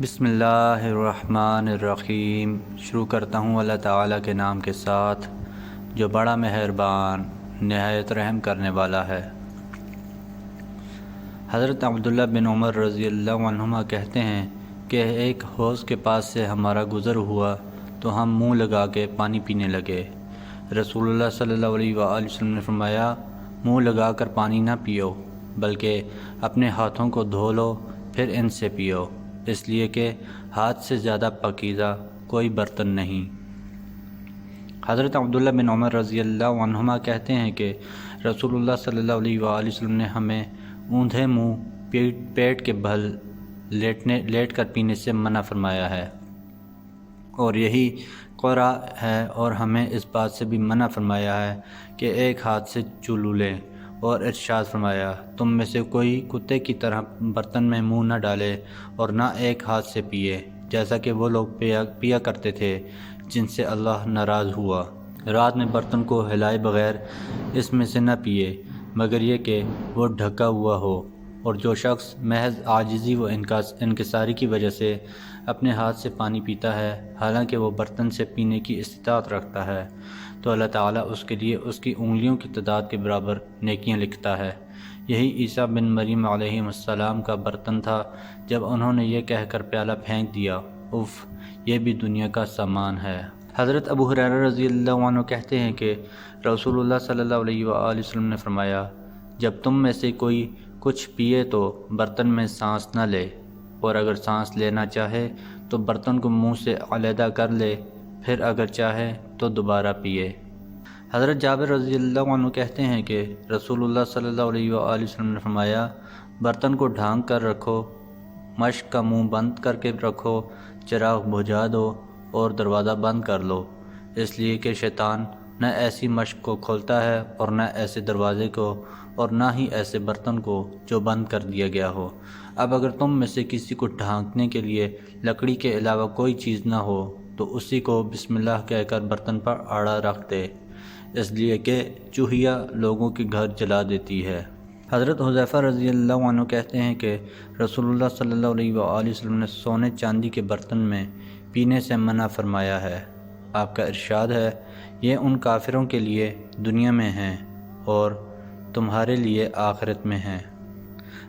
بسم اللہ الرحمن الرحیم۔ شروع کرتا ہوں اللہ تعالیٰ کے نام کے ساتھ جو بڑا مہربان نہایت رحم کرنے والا ہے۔ حضرت عبداللہ بن عمر رضی اللہ عنہما کہتے ہیں کہ ایک حوض کے پاس سے ہمارا گزر ہوا تو ہم منہ لگا کے پانی پینے لگے۔ رسول اللہ صلی اللہ علیہ وآلہ وسلم نے فرمایا، منہ لگا کر پانی نہ پیو بلکہ اپنے ہاتھوں کو دھو لو پھر ان سے پیو، اس لیے کہ ہاتھ سے زیادہ پاکیزہ کوئی برتن نہیں۔ حضرت عبداللہ بن عمر رضی اللہ عنہما کہتے ہیں کہ رسول اللہ صلی اللہ علیہ وآلہ وسلم نے ہمیں اوندھے منہ پیٹ کے بھل لیٹ کر پینے سے منع فرمایا ہے، اور یہی قرأ ہے، اور ہمیں اس بات سے بھی منع فرمایا ہے کہ ایک ہاتھ سے چولو لیں، اور ارشاد فرمایا، تم میں سے کوئی کتے کی طرح برتن میں منہ نہ ڈالے اور نہ ایک ہاتھ سے پیے، جیسا کہ وہ لوگ پیا کرتے تھے جن سے اللہ ناراض ہوا۔ رات میں برتن کو ہلائے بغیر اس میں سے نہ پیے مگر یہ کہ وہ ڈھکا ہوا ہو، اور جو شخص محض عاجزی و انکساری کی وجہ سے اپنے ہاتھ سے پانی پیتا ہے حالانکہ وہ برتن سے پینے کی استطاعت رکھتا ہے تو اللہ تعالیٰ اس کے لیے اس کی انگلیوں کی تعداد کے برابر نیکیاں لکھتا ہے۔ یہی عیسیٰ بن مریم علیہ السلام کا برتن تھا جب انہوں نے یہ کہہ کر پیالہ پھینک دیا، اف، یہ بھی دنیا کا سامان ہے۔ حضرت ابو ہریرہ رضی اللہ عنہ کہتے ہیں کہ رسول اللہ صلی اللہ علیہ وآلہ وسلم نے فرمایا، جب تم میں سے کوئی کچھ پیے تو برتن میں سانس نہ لے، اور اگر سانس لینا چاہے تو برتن کو منہ سے علیحدہ کر لے، پھر اگر چاہے تو دوبارہ پیے۔ حضرت جابر رضی اللہ عنہ کہتے ہیں کہ رسول اللہ صلی اللہ علیہ وآلہ وسلم نے فرمایا، برتن کو ڈھانک کر رکھو، مشک کا منہ بند کر کے رکھو، چراغ بجھا دو اور دروازہ بند کر لو، اس لیے کہ شیطان نہ ایسی مشک کو کھولتا ہے اور نہ ایسے دروازے کو اور نہ ہی ایسے برتن کو جو بند کر دیا گیا ہو۔ اب اگر تم میں سے کسی کو ڈھانکنے کے لیے لکڑی کے علاوہ کوئی چیز نہ ہو تو اسی کو بسم اللہ کہہ کر برتن پر آڑا رکھ دے، اس لیے کہ چوہیا لوگوں کے گھر جلا دیتی ہے۔ حضرت حذیفہ رضی اللہ عنہ کہتے ہیں کہ رسول اللہ صلی اللہ علیہ وآلہ وسلم نے سونے چاندی کے برتن میں پینے سے منع فرمایا ہے۔ آپ کا ارشاد ہے، یہ ان کافروں کے لیے دنیا میں ہیں اور تمہارے لیے آخرت میں ہیں۔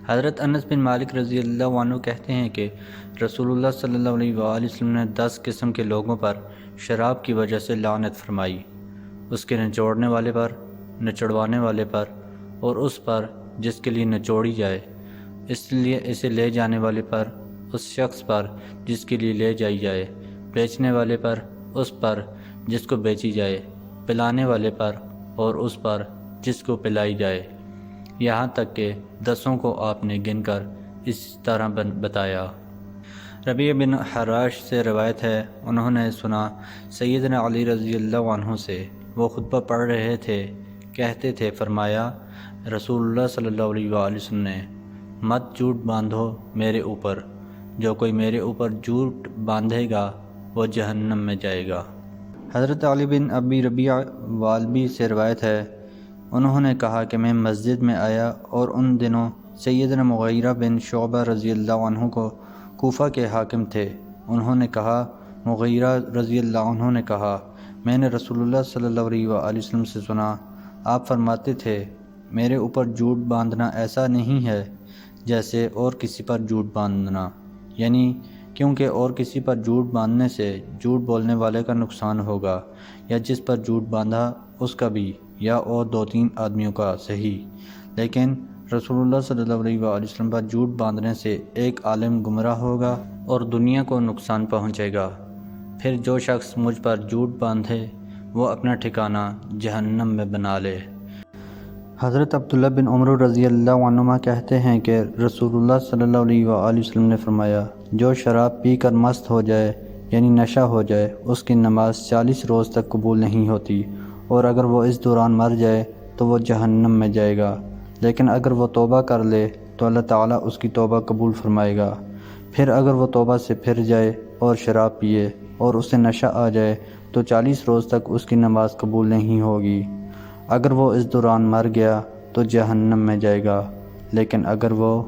حضرت انس بن مالک رضی اللہ عنہ کہتے ہیں کہ رسول اللہ صلی اللہ علیہ وآلہ وسلم نے 10 قسم کے لوگوں پر شراب کی وجہ سے لعنت فرمائی، اس کے نچوڑنے والے پر، نچڑوانے والے پر، اور اس پر جس کے لیے نچوڑی جائے، اس لیے اسے لے جانے والے پر، اس شخص پر جس کے لیے لے جائی جائے، بیچنے والے پر، اس پر جس کو بیچی جائے، پلانے والے پر اور اس پر جس کو پلائی جائے، یہاں تک کہ 10 کو آپ نے گن کر اس طرح بتایا۔ ربیع بن حراش سے روایت ہے، انہوں نے سنا سیدنا علی رضی اللہ عنہ سے، وہ خطبہ پڑھ رہے تھے، کہتے تھے، فرمایا رسول اللہ صلی اللہ علیہ وآلہ وسلم نے، مت جھوٹ باندھو میرے اوپر، جو کوئی میرے اوپر جھوٹ باندھے گا وہ جہنم میں جائے گا۔ حضرت علی بن ابی ربیع والبی سے روایت ہے، انہوں نے کہا کہ میں مسجد میں آیا اور ان دنوں سیدنا مغیرہ بن شعبہ رضی اللہ عنہ کو کوفہ کے حاکم تھے۔ انہوں نے کہا، مغیرہ رضی اللہ عنہ نے کہا، میں نے رسول اللہ صلی اللہ علیہ وآلہ وسلم سے سنا، آپ فرماتے تھے، میرے اوپر جھوٹ باندھنا ایسا نہیں ہے جیسے اور کسی پر جھوٹ باندھنا، یعنی کیونکہ اور کسی پر جھوٹ باندھنے سے جھوٹ بولنے والے کا نقصان ہوگا، یا جس پر جھوٹ باندھا اس کا بھی، یا اور 2-3 آدمیوں کا، صحیح، لیکن رسول اللہ صلی اللہ علیہ وآلہ وسلم پر جھوٹ باندھنے سے ایک عالم گمراہ ہوگا اور دنیا کو نقصان پہنچے گا۔ پھر جو شخص مجھ پر جھوٹ باندھے وہ اپنا ٹھکانہ جہنم میں بنا لے۔ حضرت عبداللہ بن عمر رضی اللہ عنہما کہتے ہیں کہ رسول اللہ صلی اللہ علیہ وآلہ وسلم نے فرمایا، جو شراب پی کر مست ہو جائے یعنی نشہ ہو جائے، اس کی نماز 40 روز تک قبول نہیں ہوتی، اور اگر وہ اس دوران مر جائے تو وہ جہنم میں جائے گا، لیکن اگر وہ توبہ کر لے تو اللہ تعالیٰ اس کی توبہ قبول فرمائے گا۔ پھر اگر وہ توبہ سے پھر جائے اور شراب پیے اور اسے نشہ آ جائے تو 40 روز تک اس کی نماز قبول نہیں ہوگی۔ اگر وہ اس دوران مر گیا تو جہنم میں جائے گا، لیکن اگر وہ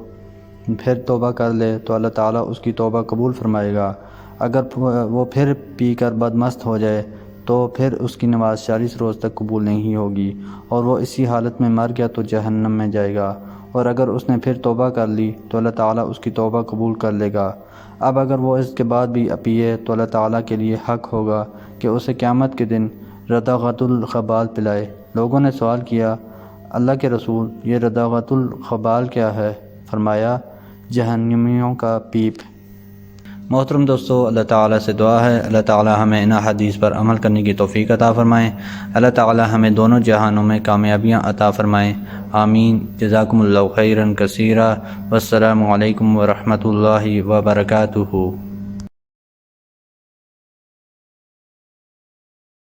پھر توبہ کر لے تو اللہ تعالیٰ اس کی توبہ قبول فرمائے گا۔ اگر وہ پھر پی کر بدمست ہو جائے تو پھر اس کی نماز 40 روز تک قبول نہیں ہوگی اور وہ اسی حالت میں مر گیا تو جہنم میں جائے گا۔ اور اگر اس نے پھر توبہ کر لی تو اللہ تعالیٰ اس کی توبہ قبول کر لے گا۔ اب اگر وہ اس کے بعد بھی پیے تو اللہ تعالیٰ کے لیے حق ہوگا کہ اسے قیامت کے دن ردغۃ الخبال پلائے۔ لوگوں نے سوال کیا، اللہ کے رسول، یہ ردغۃ الخبال کیا ہے؟ فرمایا، جہنمیوں کا پیپ۔ محترم دوستو، اللہ تعالیٰ سے دعا ہے اللہ تعالیٰ ہمیں ان حدیث پر عمل کرنے کی توفیق عطا فرمائیں۔ اللہ تعالیٰ ہمیں دونوں جہانوں میں کامیابیاں عطا فرمائیں، آمین۔ جزاکم اللہ خیرا کثیرا، والسلام علیکم ورحمۃ اللہ وبرکاتہ۔